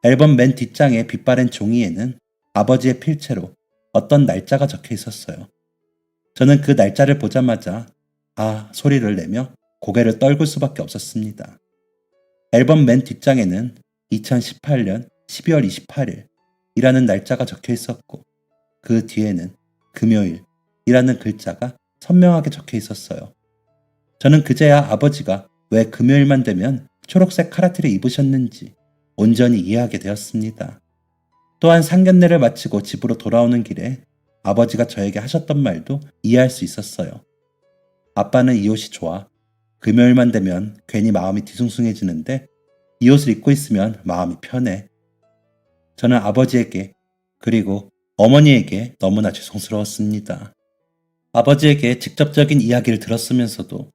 앨범 맨 뒷장의 빛바랜 종이에는 아버지의 필체로 어떤 날짜가 적혀 있었어요. 저는 그 날짜를 보자마자 아 소리를 내며 고개를 떨굴 수밖에 없었습니다. 앨범 맨 뒷장에는 2018년 12월 28일 이라는 날짜가 적혀 있었고 그 뒤에는 금요일이라는 글자가 선명하게 적혀 있었어요. 저는 그제야 아버지가 왜 금요일만 되면 초록색 카라티를 입으셨는지 온전히 이해하게 되었습니다. 또한 상견례를 마치고 집으로 돌아오는 길에 아버지가 저에게 하셨던 말도 이해할 수 있었어요. 아빠는 이 옷이 좋아. 금요일만 되면 괜히 마음이 뒤숭숭해지는데 이 옷을 입고 있으면 마음이 편해. 저는 아버지에게 그리고 어머니에게 너무나 죄송스러웠습니다. 아버지에게 직접적인 이야기를 들었으면서도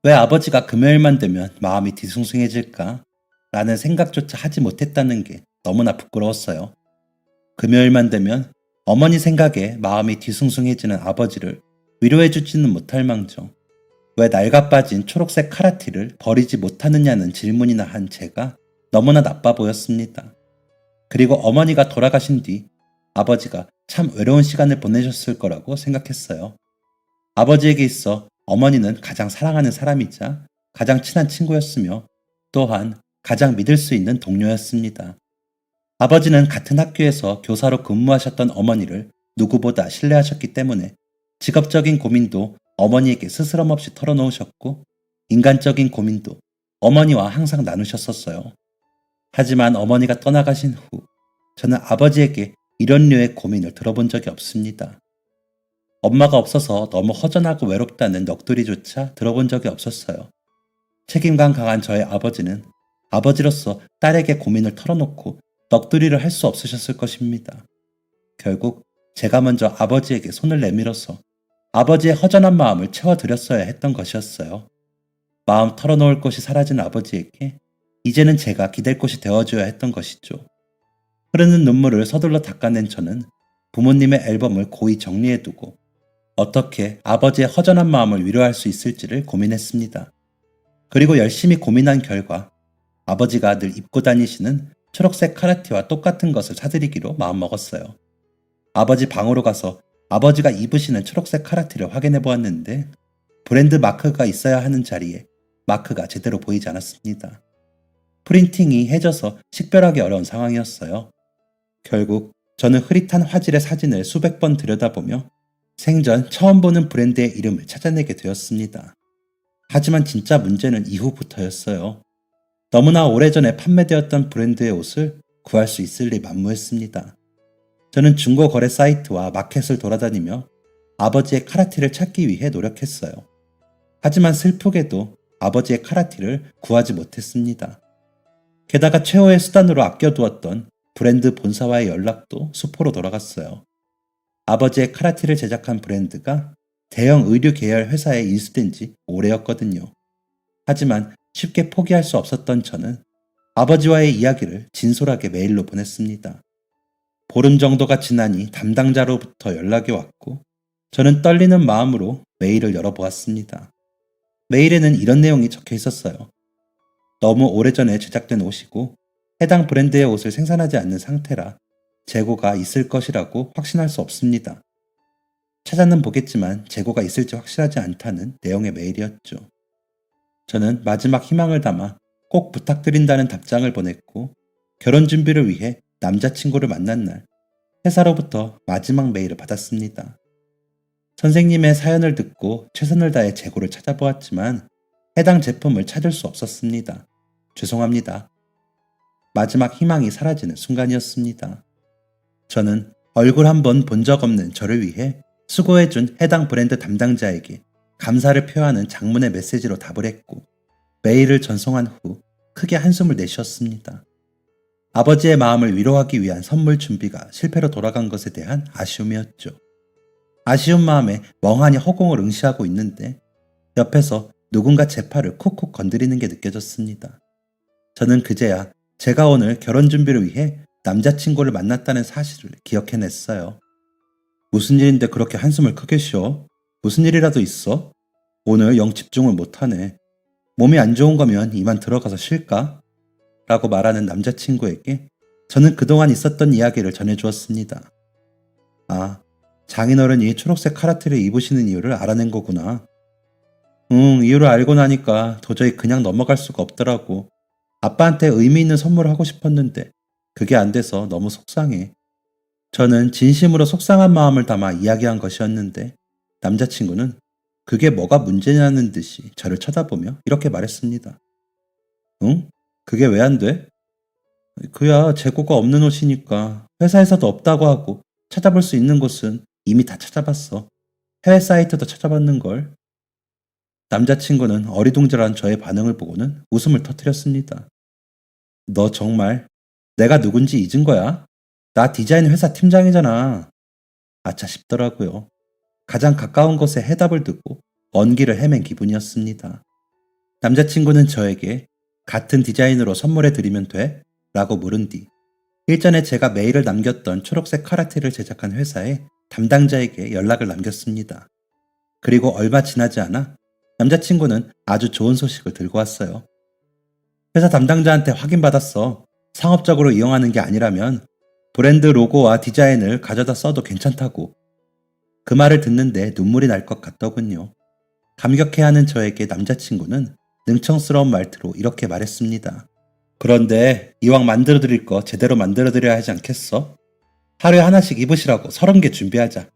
왜 아버지가 금요일만 되면 마음이 뒤숭숭해질까? 라는 생각조차 하지 못했다는 게 너무나 부끄러웠어요. 금요일만 되면 어머니 생각에 마음이 뒤숭숭해지는 아버지를 위로해주지는 못할 망정 왜 낡아 빠진 초록색 카라티를 버리지 못하느냐는 질문이나 한 제가 너무나 나빠 보였습니다. 그리고 어머니가 돌아가신 뒤 아버지가 참 외로운 시간을 보내셨을 거라고 생각했어요. 아버지에게 있어 어머니는 가장 사랑하는 사람이자 가장 친한 친구였으며 또한 가장 믿을 수 있는 동료였습니다. 아버지는 같은 학교에서 교사로 근무하셨던 어머니를 누구보다 신뢰하셨기 때문에 직업적인 고민도 어머니에게 스스럼 없이 털어놓으셨고 인간적인 고민도 어머니와 항상 나누셨었어요. 하지만 어머니가 떠나가신 후 저는 아버지에게 이런 류의 고민을 들어본 적이 없습니다. 엄마가 없어서 너무 허전하고 외롭다는 넋두리조차 들어본 적이 없었어요. 책임감 강한 저의 아버지는 아버지로서 딸에게 고민을 털어놓고 넋두리를 할 수 없으셨을 것입니다. 결국 제가 먼저 아버지에게 손을 내밀어서 아버지의 허전한 마음을 채워드렸어야 했던 것이었어요. 마음 털어놓을 곳이 사라진 아버지에게 이제는 제가 기댈 곳이 되어줘야 했던 것이죠. 흐르는 눈물을 서둘러 닦아낸 저는 부모님의 앨범을 고이 정리해두고 어떻게 아버지의 허전한 마음을 위로할 수 있을지를 고민했습니다. 그리고 열심히 고민한 결과 아버지가 늘 입고 다니시는 초록색 카라티와 똑같은 것을 사드리기로 마음먹었어요. 아버지 방으로 가서 아버지가 입으시는 초록색 카라티를 확인해 보았는데 브랜드 마크가 있어야 하는 자리에 마크가 제대로 보이지 않았습니다. 프린팅이 해져서 식별하기 어려운 상황이었어요. 결국 저는 흐릿한 화질의 사진을 수백 번 들여다보며 생전 처음 보는 브랜드의 이름을 찾아내게 되었습니다. 하지만 진짜 문제는 이후부터였어요. 너무나 오래전에 판매되었던 브랜드의 옷을 구할 수 있을 리 만무했습니다. 저는 중고 거래 사이트와 마켓을 돌아다니며 아버지의 카라티를 찾기 위해 노력했어요. 하지만 슬프게도 아버지의 카라티를 구하지 못했습니다. 게다가 최후의 수단으로 아껴두었던 브랜드 본사와의 연락도 수포로 돌아갔어요. 아버지의 카라티를 제작한 브랜드가 대형 의류 계열 회사에 인수된 지 오래였거든요. 하지만 쉽게 포기할 수 없었던 저는 아버지와의 이야기를 진솔하게 메일로 보냈습니다. 보름 정도가 지나니 담당자로부터 연락이 왔고 저는 떨리는 마음으로 메일을 열어보았습니다. 메일에는 이런 내용이 적혀 있었어요. 너무 오래전에 제작된 옷이고 해당 브랜드의 옷을 생산하지 않는 상태라 재고가 있을 것이라고 확신할 수 없습니다. 찾아는 보겠지만 재고가 있을지 확실하지 않다는 내용의 메일이었죠. 저는 마지막 희망을 담아 꼭 부탁드린다는 답장을 보냈고 결혼 준비를 위해 남자친구를 만난 날 회사로부터 마지막 메일을 받았습니다. 선생님의 사연을 듣고 최선을 다해 재고를 찾아보았지만 해당 제품을 찾을 수 없었습니다. 죄송합니다. 마지막 희망이 사라지는 순간이었습니다. 저는 얼굴 한 번 본 적 없는 저를 위해 수고해준 해당 브랜드 담당자에게 감사를 표하는 장문의 메시지로 답을 했고 메일을 전송한 후 크게 한숨을 내쉬었습니다. 아버지의 마음을 위로하기 위한 선물 준비가 실패로 돌아간 것에 대한 아쉬움이었죠. 아쉬운 마음에 멍하니 허공을 응시하고 있는데 옆에서 누군가 제 팔을 콕콕 건드리는 게 느껴졌습니다. 저는 그제야 제가 오늘 결혼 준비를 위해 남자친구를 만났다는 사실을 기억해냈어요. 무슨 일인데 그렇게 한숨을 크게 쉬어? 무슨 일이라도 있어? 오늘 영 집중을 못하네. 몸이 안 좋은 거면 이만 들어가서 쉴까? 라고 말하는 남자친구에게 저는 그동안 있었던 이야기를 전해주었습니다. 아, 장인어른이 초록색 카라티를 입으시는 이유를 알아낸 거구나. 이유를 알고 나니까 도저히 그냥 넘어갈 수가 없더라고. 아빠한테 의미 있는 선물을 하고 싶었는데 그게 안 돼서 너무 속상해. 저는 진심으로 속상한 마음을 담아 이야기한 것이었는데 남자친구는 그게 뭐가 문제냐는 듯이 저를 쳐다보며 이렇게 말했습니다. 응? 그게 왜 안 돼? 그야 재고가 없는 옷이니까 회사에서도 없다고 하고 찾아볼 수 있는 곳은 이미 다 찾아봤어. 해외 사이트도 찾아봤는걸. 남자친구는 어리둥절한 저의 반응을 보고는 웃음을 터뜨렸습니다. 너 정말 내가 누군지 잊은 거야? 나 디자인 회사 팀장이잖아. 아차 싶더라고요. 가장 가까운 곳에 해답을 듣고 먼 길을 헤맨 기분이었습니다. 남자친구는 저에게 같은 디자인으로 선물해 드리면 돼? 라고 물은 뒤 일전에 제가 메일을 남겼던 초록색 카라티를 제작한 회사의 담당자에게 연락을 남겼습니다. 그리고 얼마 지나지 않아 남자친구는 아주 좋은 소식을 들고 왔어요. 회사 담당자한테 확인받았어. 상업적으로 이용하는 게 아니라면 브랜드 로고와 디자인을 가져다 써도 괜찮다고. 그 말을 듣는데 눈물이 날 것 같더군요. 감격해하는 저에게 남자친구는 능청스러운 말투로 이렇게 말했습니다. 그런데 이왕 만들어드릴 거 제대로 만들어드려야 하지 않겠어? 하루에 하나씩 입으시라고 30개 준비하자.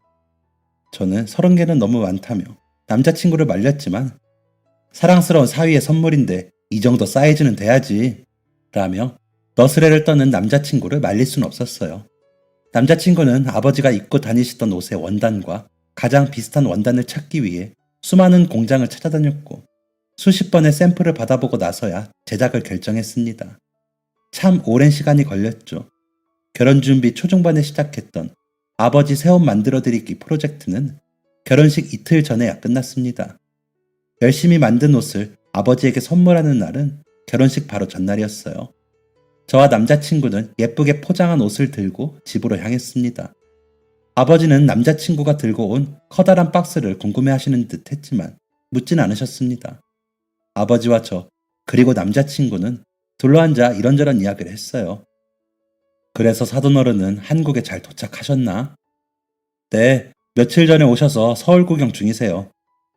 저는 30개는 너무 많다며 남자친구를 말렸지만 사랑스러운 사위의 선물인데 이 정도 사이즈는 돼야지 라며 너스레를 떠는 남자친구를 말릴 순 없었어요. 남자친구는 아버지가 입고 다니시던 옷의 원단과 가장 비슷한 원단을 찾기 위해 수많은 공장을 찾아다녔고 수십 번의 샘플을 받아보고 나서야 제작을 결정했습니다. 참 오랜 시간이 걸렸죠. 결혼 준비 초중반에 시작했던 아버지 새옷 만들어드리기 프로젝트는 결혼식 이틀 전에야 끝났습니다. 열심히 만든 옷을 아버지에게 선물하는 날은 결혼식 바로 전날이었어요. 저와 남자친구는 예쁘게 포장한 옷을 들고 집으로 향했습니다. 아버지는 남자친구가 들고 온 커다란 박스를 궁금해하시는 듯 했지만 묻진 않으셨습니다. 아버지와 저 그리고 남자친구는 둘러앉아 이런저런 이야기를 했어요. 그래서 사돈어른은 한국에 잘 도착하셨나? 네, 며칠 전에 오셔서 서울 구경 중이세요.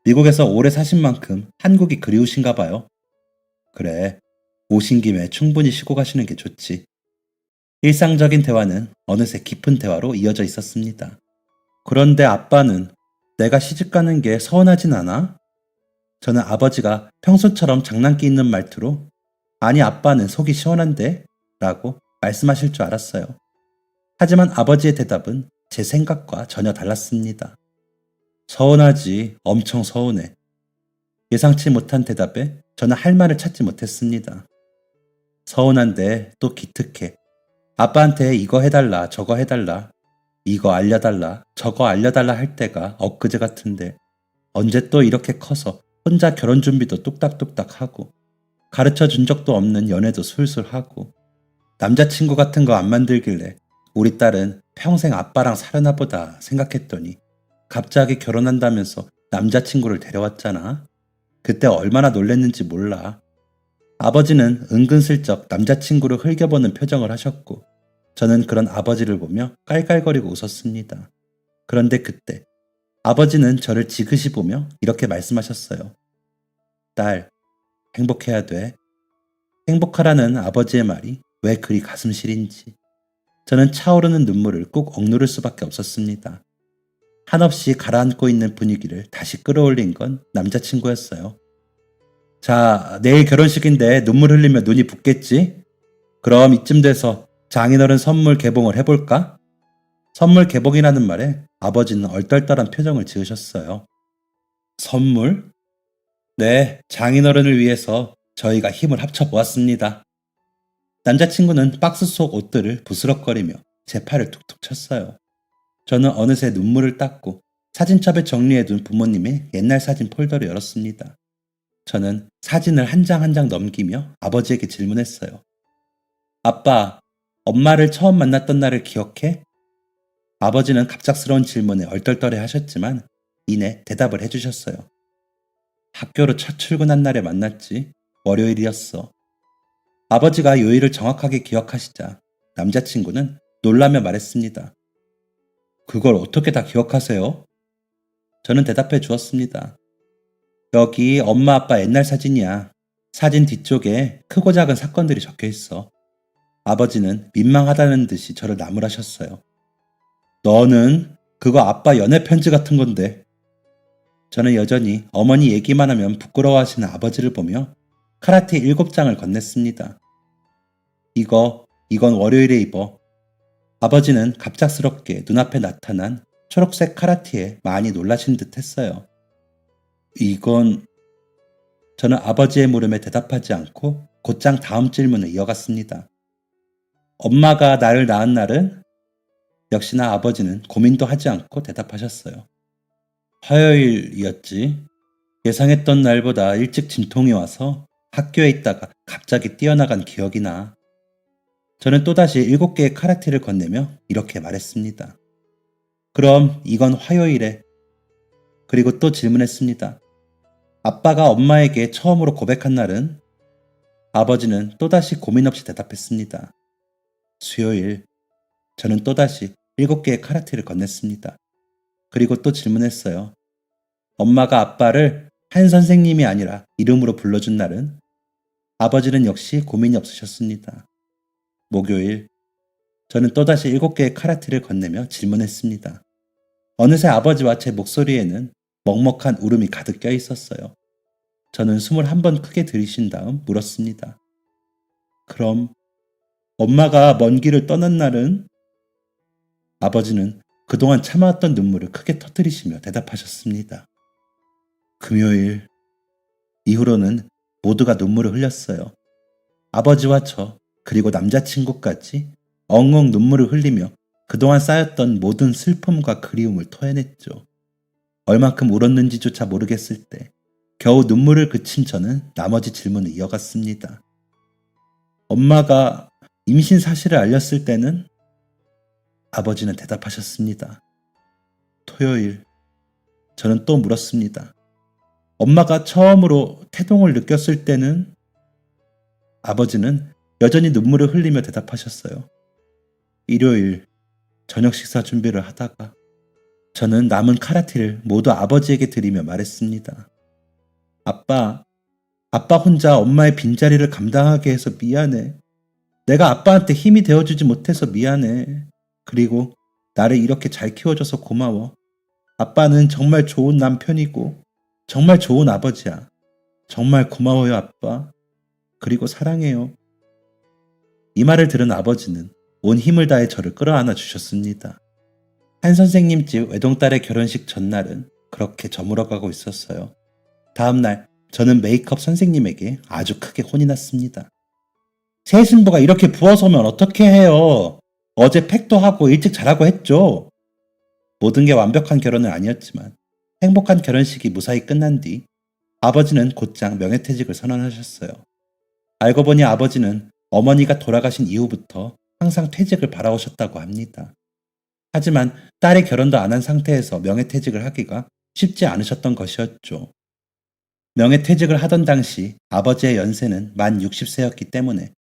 미국에서 오래 사신 만큼 한국이 그리우신가 봐요. 그래, 오신 김에 충분히 쉬고 가시는 게 좋지. 일상적인 대화는 어느새 깊은 대화로 이어져 있었습니다. 그런데 아빠는 내가 시집가는 게 서운하진 않아? 저는 아버지가 평소처럼 장난기 있는 말투로 아니 아빠는 속이 시원한데? 라고 말씀하실 줄 알았어요. 하지만 아버지의 대답은 제 생각과 전혀 달랐습니다. 서운하지, 엄청 서운해. 예상치 못한 대답에 저는 할 말을 찾지 못했습니다. 서운한데 또 기특해. 아빠한테 이거 해달라 저거 해달라 이거 알려달라 저거 알려달라 할 때가 엊그제 같은데 언제 또 이렇게 커서 혼자 결혼 준비도 뚝딱뚝딱 하고 가르쳐 준 적도 없는 연애도 술술 하고 남자친구 같은 거 안 만들길래 우리 딸은 평생 아빠랑 살아나 보다 생각했더니 갑자기 결혼한다면서 남자친구를 데려왔잖아. 그때 얼마나 놀랬는지 몰라. 아버지는 은근슬쩍 남자친구를 흘겨보는 표정을 하셨고, 저는 그런 아버지를 보며 깔깔거리고 웃었습니다. 그런데 그때 아버지는 저를 지그시 보며 이렇게 말씀하셨어요. 딸, 행복해야 돼. 행복하라는 아버지의 말이 왜 그리 가슴 시린지. 저는 차오르는 눈물을 꾹 억누를 수밖에 없었습니다. 한없이 가라앉고 있는 분위기를 다시 끌어올린 건 남자친구였어요. 자, 내일 결혼식인데 눈물 흘리며 눈이 붓겠지? 그럼 이쯤 돼서 장인어른 선물 개봉을 해볼까? 선물 개봉이라는 말에 아버지는 얼떨떨한 표정을 지으셨어요. 선물? 네, 장인어른을 위해서 저희가 힘을 합쳐보았습니다. 남자친구는 박스 속 옷들을 부스럭거리며 제 팔을 툭툭 쳤어요. 저는 어느새 눈물을 닦고 사진첩에 정리해둔 부모님의 옛날 사진 폴더를 열었습니다. 저는 사진을 한 장 한 장 넘기며 아버지에게 질문했어요. 아빠, 엄마를 처음 만났던 날을 기억해? 아버지는 갑작스러운 질문에 얼떨떨해 하셨지만 이내 대답을 해주셨어요. 학교로 첫 출근한 날에 만났지. 월요일이었어. 아버지가 요일을 정확하게 기억하시자 남자친구는 놀라며 말했습니다. 그걸 어떻게 다 기억하세요? 저는 대답해 주었습니다. 여기 엄마 아빠 옛날 사진이야. 사진 뒤쪽에 크고 작은 사건들이 적혀 있어. 아버지는 민망하다는 듯이 저를 나무라셨어요. 너는 그거 아빠 연애 편지 같은 건데. 저는 여전히 어머니 얘기만 하면 부끄러워하시는 아버지를 보며 카라테 7장을 건넸습니다. 이건 월요일에 입어. 아버지는 갑작스럽게 눈앞에 나타난 초록색 카라티에 많이 놀라신 듯 했어요. 이건... 저는 아버지의 물음에 대답하지 않고 곧장 다음 질문을 이어갔습니다. 엄마가 나를 낳은 날은? 역시나 아버지는 고민도 하지 않고 대답하셨어요. 화요일이었지. 예상했던 날보다 일찍 진통이 와서 학교에 있다가 갑자기 뛰어나간 기억이 나. 저는 또다시 7개의 카라티를 건네며 이렇게 말했습니다. 그럼 이건 화요일에. 그리고 또 질문했습니다. 아빠가 엄마에게 처음으로 고백한 날은? 아버지는 또다시 고민 없이 대답했습니다. 수요일. 저는 또다시 7개의 카라티를 건넸습니다. 그리고 또 질문했어요. 엄마가 아빠를 한 선생님이 아니라 이름으로 불러준 날은? 아버지는 역시 고민이 없으셨습니다. 목요일. 저는 또다시 7개의 카라티를 건네며 질문했습니다. 어느새 아버지와 제 목소리에는 먹먹한 울음이 가득 껴 있었어요. 저는 숨을 한 번 크게 들이쉰 다음 물었습니다. 그럼 엄마가 먼 길을 떠난 날은? 아버지는 그동안 참아왔던 눈물을 크게 터뜨리시며 대답하셨습니다. 금요일. 이후로는 모두가 눈물을 흘렸어요. 아버지와 저, 그리고 남자친구까지 엉엉 눈물을 흘리며 그동안 쌓였던 모든 슬픔과 그리움을 토해냈죠. 얼만큼 울었는지조차 모르겠을 때 겨우 눈물을 그친 저는 나머지 질문을 이어갔습니다. 엄마가 임신 사실을 알렸을 때는? 아버지는 대답하셨습니다. 토요일. 저는 또 물었습니다. 엄마가 처음으로 태동을 느꼈을 때는? 아버지는 여전히 눈물을 흘리며 대답하셨어요. 일요일. 저녁 식사 준비를 하다가 저는 남은 카라티를 모두 아버지에게 드리며 말했습니다. 아빠 혼자 엄마의 빈자리를 감당하게 해서 미안해. 내가 아빠한테 힘이 되어주지 못해서 미안해. 그리고 나를 이렇게 잘 키워줘서 고마워. 아빠는 정말 좋은 남편이고 정말 좋은 아버지야. 정말 고마워요, 아빠. 그리고 사랑해요. 이 말을 들은 아버지는 온 힘을 다해 저를 끌어안아 주셨습니다. 한 선생님 집 외동딸의 결혼식 전날은 그렇게 저물어가고 있었어요. 다음 날 저는 메이크업 선생님에게 아주 크게 혼이 났습니다. 새 신부가 이렇게 부어서면 어떻게 해요? 어제 팩도 하고 일찍 자라고 했죠. 모든 게 완벽한 결혼은 아니었지만 행복한 결혼식이 무사히 끝난 뒤 아버지는 곧장 명예퇴직을 선언하셨어요. 알고 보니 아버지는 어머니가 돌아가신 이후부터 항상 퇴직을 바라오셨다고 합니다. 하지만 딸의 결혼도 안 한 상태에서 명예퇴직을 하기가 쉽지 않으셨던 것이었죠. 명예퇴직을 하던 당시 아버지의 연세는 만 60세였기 때문에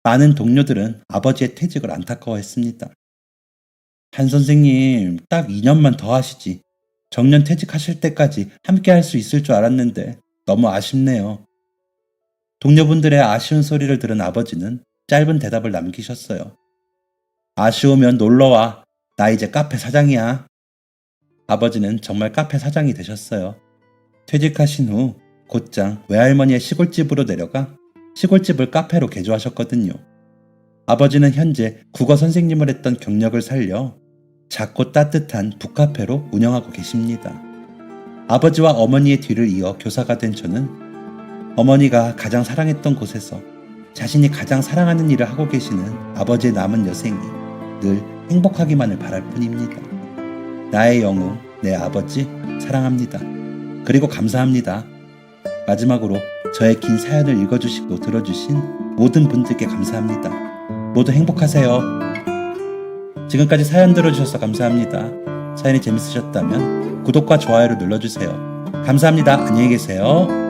많은 동료들은 아버지의 퇴직을 안타까워했습니다. 한 선생님, 딱 2년만 더 하시지. 정년 퇴직하실 때까지 함께 할 수 있을 줄 알았는데 너무 아쉽네요. 동료분들의 아쉬운 소리를 들은 아버지는 짧은 대답을 남기셨어요. 아쉬우면 놀러와. 나 이제 카페 사장이야. 아버지는 정말 카페 사장이 되셨어요. 퇴직하신 후 곧장 외할머니의 시골집으로 내려가 시골집을 카페로 개조하셨거든요. 아버지는 현재 국어 선생님을 했던 경력을 살려 작고 따뜻한 북카페로 운영하고 계십니다. 아버지와 어머니의 뒤를 이어 교사가 된 저는 어머니가 가장 사랑했던 곳에서 자신이 가장 사랑하는 일을 하고 계시는 아버지의 남은 여생이 늘 행복하기만을 바랄 뿐입니다. 나의 영웅, 내 아버지 사랑합니다. 그리고 감사합니다. 마지막으로 저의 긴 사연을 읽어주시고 들어주신 모든 분들께 감사합니다. 모두 행복하세요. 지금까지 사연 들어주셔서 감사합니다. 사연이 재밌으셨다면 구독과 좋아요를 눌러주세요. 감사합니다. 안녕히 계세요.